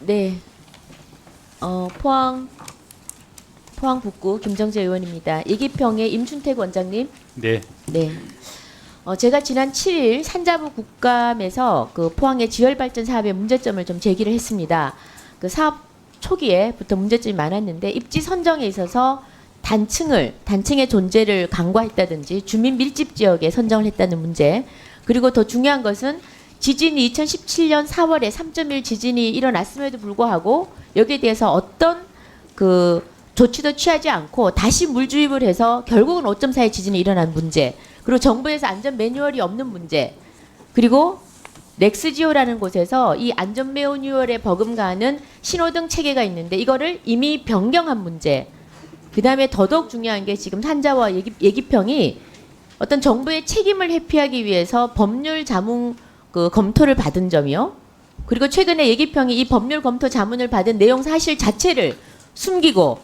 네, 포항 북구 김정재 의원입니다. 예기평의 임춘택 원장님. 네, 네. 제가 지난 7일 산자부 국감에서 그 포항의 지열발전 사업의 문제점을 좀 제기를 했습니다. 그 사업 초기에부터 문제점이 많았는데 입지 선정에 있어서 단층의 존재를 간과했다든지 주민 밀집 지역에 선정을 했다는 문제, 그리고 더 중요한 것은 지진이 2017년 4월에 3.1 지진이 일어났음에도 불구하고 여기에 대해서 어떤 그 조치도 취하지 않고 다시 물주입을 해서 결국은 5.4의 지진이 일어난 문제, 그리고 정부에서 안전 매뉴얼이 없는 문제, 그리고 넥스지오라는 곳에서 이 안전 매뉴얼에 버금가는 신호등 체계가 있는데 이거를 이미 변경한 문제, 그 다음에 더더욱 중요한 게 지금 산자와 예기평이 어떤 정부의 책임을 회피하기 위해서 법률 자문 그 검토를 받은 점이요. 그리고 최근에 예기평이 이 법률 검토 자문을 받은 내용 사실 자체를 숨기고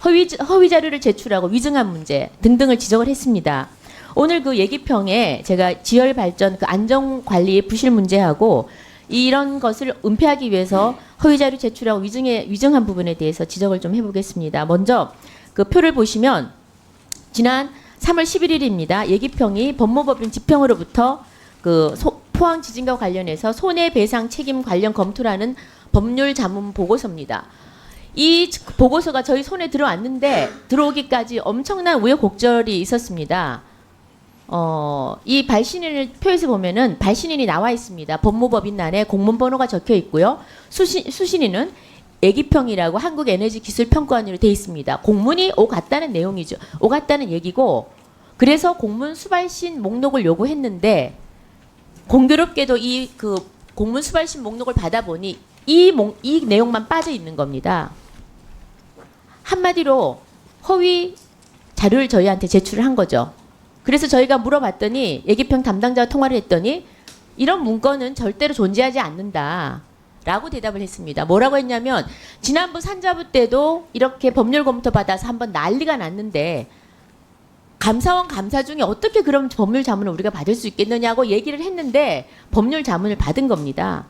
허위 자료를 제출하고 위증한 문제 등등을 지적을 했습니다. 오늘 그 예기평에 제가 지열 발전 그 안전 관리의 부실 문제하고 이런 것을 은폐하기 위해서 허위 자료 제출하고 위증한 부분에 대해서 지적을 좀 해보겠습니다. 먼저 그 표를 보시면 지난 3월 11일입니다. 예기평이 법무법인 지평으로부터 그 포항 지진과 관련해서 손해배상 책임 관련 검토라는 법률 자문 보고서입니다. 이 보고서가 저희 손에 들어왔는데 들어오기까지 엄청난 우여곡절이 있었습니다. 이 발신인을 표에서 보면은 발신인이 나와 있습니다. 법무법인란에 공문 번호가 적혀 있고요. 수신인은 예기평이라고 한국에너지기술평가원으로 돼 있습니다. 공문이 오갔다는 내용이죠. 오갔다는 얘기고, 그래서 공문 수발신 목록을 요구했는데 공교롭게도 이 그 공문 수발신 목록을 받아보니 이 내용만 빠져 있는 겁니다. 한마디로 허위 자료를 저희한테 제출을 한 거죠. 그래서 저희가 물어봤더니 예기평 담당자와 통화를 했더니 이런 문건은 절대로 존재하지 않는다 라고 대답을 했습니다. 뭐라고 했냐면 지난번 산자부 때도 이렇게 법률 검토 받아서 한번 난리가 났는데 감사원 감사 중에 어떻게 그럼 법률 자문을 우리가 받을 수 있겠느냐고 얘기를 했는데 법률 자문을 받은 겁니다.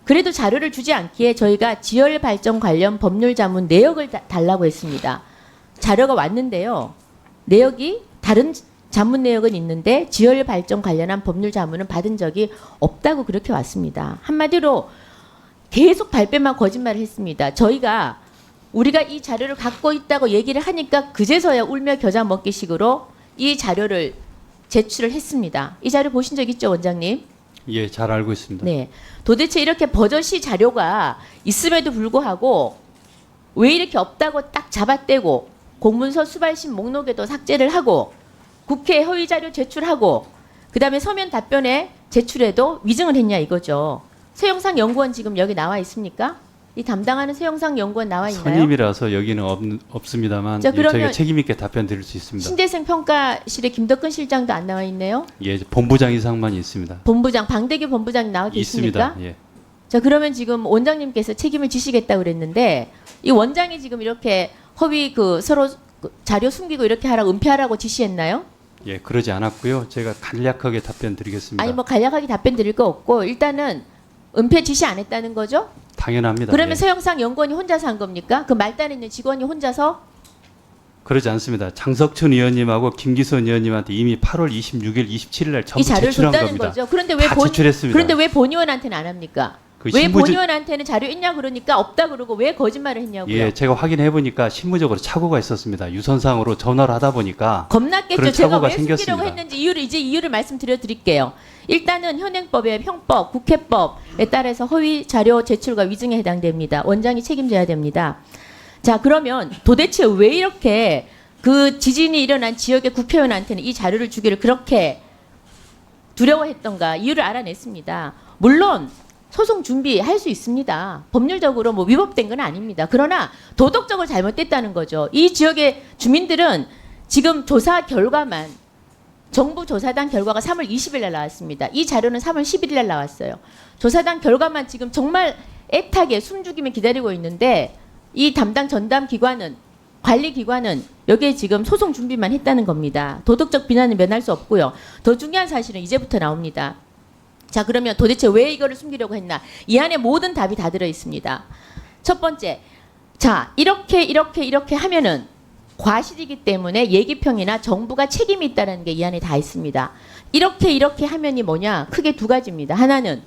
그래도 자료를 주지 않기에 저희가 지열 발전 관련 법률 자문 내역을 달라고 했습니다. 자료가 왔는데요. 내역이 다른 자문 내역은 있는데 지열 발전 관련한 법률 자문은 받은 적이 없다고 그렇게 왔습니다. 한마디로 계속 발뺌만 거짓말을 했습니다. 저희가 우리가 이 자료를 갖고 있다고 얘기를 하니까 그제서야 울며 겨자 먹기식으로 이 자료를 제출을 했습니다. 이 자료 보신 적 있죠, 원장님? 예, 잘 알고 있습니다. 네. 도대체 이렇게 버젓이 자료가 있음에도 불구하고 왜 이렇게 없다고 딱 잡아떼고 공문서 수발신 목록에도 삭제를 하고 국회에 허위 자료 제출하고 그다음에 서면 답변에 제출해도 위증을 했냐 이거죠. 서영상 연구원 지금 여기 나와 있습니까? 이 담당하는 서영상 연구원 나와 있나요? 선임이라서 여기는 없습니다만 자, 예, 저희가 그러면 책임 있게 답변 드릴 수 있습니다. 신재생 평가실의 김덕근 실장도 안 나와 있네요. 예, 본부장 이상만 있습니다. 본부장 방대규 본부장 나와 계십니까? 있습니다. 예. 자, 그러면 지금 원장님께서 책임을 지시겠다고 그랬는데 이 원장이 지금 이렇게 허위 그 서로 자료 숨기고 이렇게 하라고 은폐하라고 지시했나요? 예, 그러지 않았고요. 제가 간략하게 답변 드리겠습니다. 아니 뭐 간략하게 답변 드릴 거 없고 일단은 은폐 지시 안 했다는 거죠? 당연합니다. 그러면 예. 서영상 연구원이 혼자서 한 겁니까? 그 말단에 있는 직원이 혼자서? 그러지 않습니다. 장석춘 의원님하고 김기선 의원님한테 이미 8월 26일, 27일 날 이 전부 자료를 제출한 줬다는 겁니다. 거죠. 그런데 왜 다 제출했습니다. 그런데 왜 본의원한테는 안 합니까? 그 왜 신분지- 본의원한테는 자료 있냐 그러니까 없다 그러고 왜 거짓말을 했냐고요? 예, 제가 확인해 보니까 실무적으로 착오가 있었습니다. 유선상으로 전화를 하다 보니까 겁났겠죠. 그런 제가 착오가 왜 숨기려고 생겼습니다. 했는지 이유를 말씀드려 드릴게요. 일단은 현행법의 형법, 국회법에 따라서 허위 자료 제출과 위증에 해당됩니다. 원장이 책임져야 됩니다. 자, 그러면 도대체 왜 이렇게 그 지진이 일어난 지역의 국회의원한테는 이 자료를 주기를 그렇게 두려워했던가 이유를 알아냈습니다. 물론 소송 준비할 수 있습니다. 법률적으로 뭐 위법된 건 아닙니다. 그러나 도덕적으로 잘못됐다는 거죠. 이 지역의 주민들은 지금 조사 결과만 정부 조사단 결과가 3월 20일 날 나왔습니다. 이 자료는 3월 11일 날 나왔어요. 조사단 결과만 지금 정말 애타게 숨죽이며 기다리고 있는데 이 담당 전담 기관은 관리기관은 여기에 지금 소송 준비만 했다는 겁니다. 도덕적 비난은 면할 수 없고요. 더 중요한 사실은 이제부터 나옵니다. 자, 그러면 도대체 왜 이거를 숨기려고 했나? 이 안에 모든 답이 다 들어 있습니다. 첫 번째, 자, 이렇게 하면은 과실이기 때문에 예기평이나 정부가 책임이 있다는 게 이 안에 다 있습니다. 이렇게 하면이 뭐냐? 크게 두 가지입니다. 하나는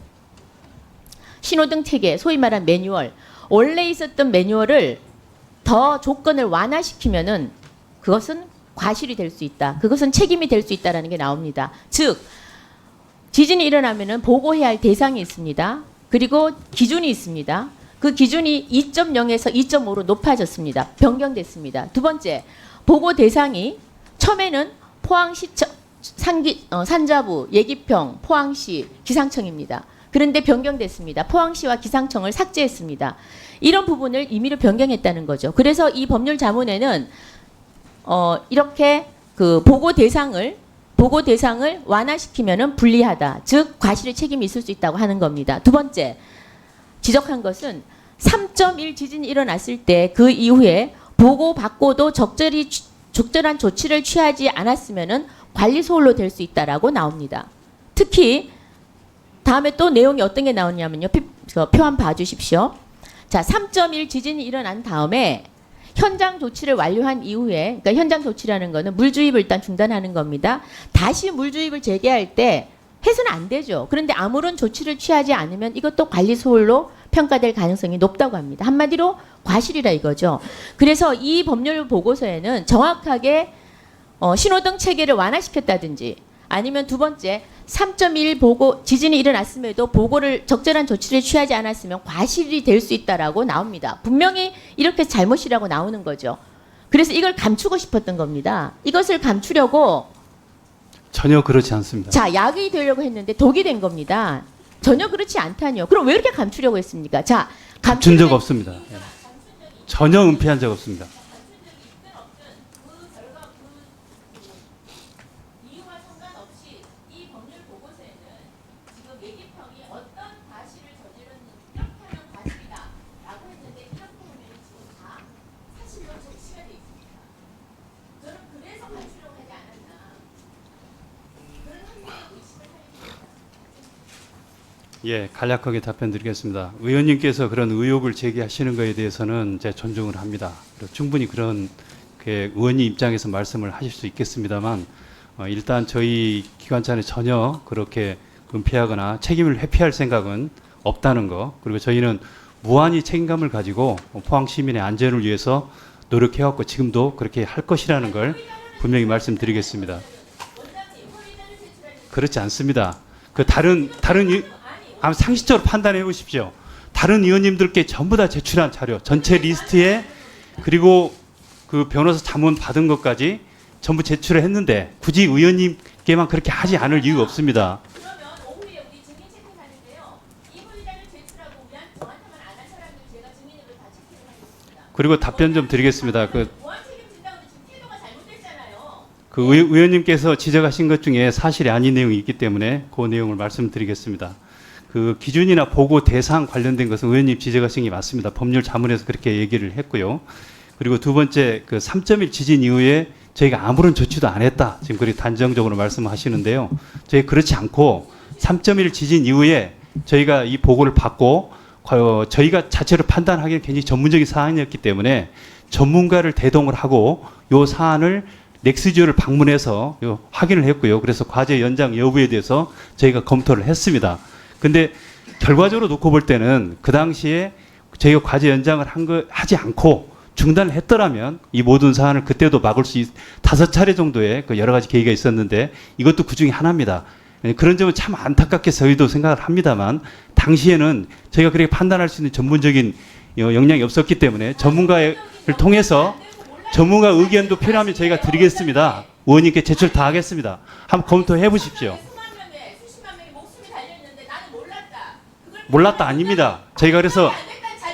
신호등 체계, 소위 말한 매뉴얼. 원래 있었던 매뉴얼을 더 조건을 완화시키면은 그것은 과실이 될 수 있다. 그것은 책임이 될 수 있다라는 게 나옵니다. 즉, 지진이 일어나면은 보고해야 할 대상이 있습니다. 그리고 기준이 있습니다. 그 기준이 2.0에서 2.5로 높아졌습니다. 변경됐습니다. 두 번째, 보고 대상이 처음에는 포항시청, 산자부, 예기평, 포항시, 기상청입니다. 그런데 변경됐습니다. 포항시와 기상청을 삭제했습니다. 이런 부분을 임의로 변경했다는 거죠. 그래서 이 법률 자문에는 이렇게 그 보고 대상을 완화시키면은 불리하다. 즉 과실의 책임이 있을 수 있다고 하는 겁니다. 두 번째, 지적한 것은 3.1 지진이 일어났을 때 그 이후에 보고받고도 적절한 조치를 취하지 않았으면은 관리 소홀로 될 수 있다라고 나옵니다. 특히 다음에 또 내용이 어떤 게 나오냐면요. 표 한번 봐주십시오. 자, 3.1 지진이 일어난 다음에 현장 조치를 완료한 이후에, 그러니까 현장 조치라는 거는 물 주입을 일단 중단하는 겁니다. 다시 물 주입을 재개할 때 해서는 안 되죠. 그런데 아무런 조치를 취하지 않으면 이것도 관리 소홀로 평가될 가능성이 높다고 합니다. 한마디로 과실이라 이거죠. 그래서 이 법률 보고서에는 정확하게 신호등 체계를 완화시켰다든지 아니면 두 번째 3.1 보고 지진이 일어났음에도 보고를 적절한 조치를 취하지 않았으면 과실이 될 수 있다라고 나옵니다. 분명히 이렇게 잘못이라고 나오는 거죠. 그래서 이걸 감추고 싶었던 겁니다. 이것을 감추려고 전혀 그렇지 않습니다. 자, 약이 되려고 했는데 독이 된 겁니다. 전혀 그렇지 않다니요. 그럼 왜 이렇게 감추려고 했습니까? 자, 감춘 적 없습니다. 예. 전혀 은폐한 적 없습니다. 이유와 상관없이 이 법률 보고서에는 지금 예기평이 어떤 과실을 저질렀는지 이렇게 하면 과실이다라고 했는데 이렇게 하면 지금 다 사실로 적시가 돼 있습니다. 저는 그래서 감추려고 하지 않았나 그런 합리적 의심을 하입니다. 예, 간략하게 답변드리겠습니다. 의원님께서 그런 의혹을 제기하시는 것에 대해서는 제 존중을 합니다. 그리고 충분히 그런 의원님 입장에서 말씀을 하실 수 있겠습니다만 일단 저희 기관차는 전혀 그렇게 은폐하거나 책임을 회피할 생각은 없다는 거, 그리고 저희는 무한히 책임감을 가지고 포항 시민의 안전을 위해서 노력해왔고 지금도 그렇게 할 것이라는 걸 분명히 말씀드리겠습니다. 그렇지 않습니다. 그 한번 상식적으로 판단해 보십시오. 다른 의원님들께 전부 다 제출한 자료, 전체 리스트에 그리고 그 변호사 자문 받은 것까지 전부 제출을 했는데 굳이 의원님께만 그렇게 하지 않을 이유가 없습니다. 그러면 오후에 우리 증인 체크하는데요. 이 후의자를 제출하고 우리한 저한테만 안 한 사람들 제가 증인으로 다 체크를 하겠습니다. 그리고 답변 좀 드리겠습니다. 보안 책임진다고 지금 태도가 잘못됐잖아요. 그 의원님께서 지적하신 것 중에 사실이 아닌 내용이 있기 때문에 그 내용을 말씀드리겠습니다. 그 기준이나 보고 대상 관련된 것은 의원님 지적하신 게 맞습니다. 법률 자문에서 그렇게 얘기를 했고요. 그리고 두 번째 그 3.1 지진 이후에 저희가 아무런 조치도 안 했다. 지금 그렇게 단정적으로 말씀하시는데요. 저희 그렇지 않고 3.1 지진 이후에 저희가 이 보고를 받고 저희가 자체로 판단하기는 굉장히 전문적인 사안이었기 때문에 전문가를 대동을 하고 이 사안을 넥스지오를 방문해서 확인을 했고요. 그래서 과제 연장 여부에 대해서 저희가 검토를 했습니다. 근데 결과적으로 놓고 볼 때는 그 당시에 저희가 과제 연장을 하지 않고 중단을 했더라면 이 모든 사안을 그때도 막을 수 5차례 정도의 그 여러 가지 계기가 있었는데 이것도 그 중에 하나입니다. 그런 점은 참 안타깝게 저희도 생각을 합니다만 당시에는 저희가 그렇게 판단할 수 있는 전문적인 역량이 없었기 때문에 전문가를 통해서 전문가 의견도 필요하면 저희가 드리겠습니다. 의원님께 제출 다 하겠습니다. 한번 검토해 보십시오. 수십만 명의 목숨이 달려있는데 나는 몰랐다. 몰랐다 아닙니다. 저희가 그래서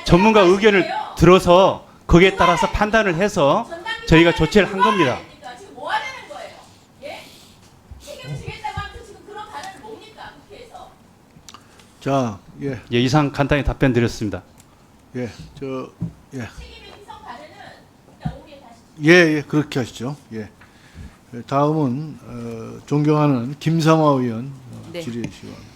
전문가 의견을 들어서 거기에 따라서 판단을 해서 저희가 조치를 한 겁니다. 지금 뭐 하자는 거예요? 예? 책임을 지겠다고 하면서 지금 그런 발언을 뭡니까? 국회에서. 자, 예, 예, 이상 간단히 답변 드렸습니다. 예, 책임의 희성 발언은 일단 오후에 다시. 예, 그렇게 하시죠. 예. 다음은 존경하는 김삼화 의원 네. 질의해 주시기 바랍니다.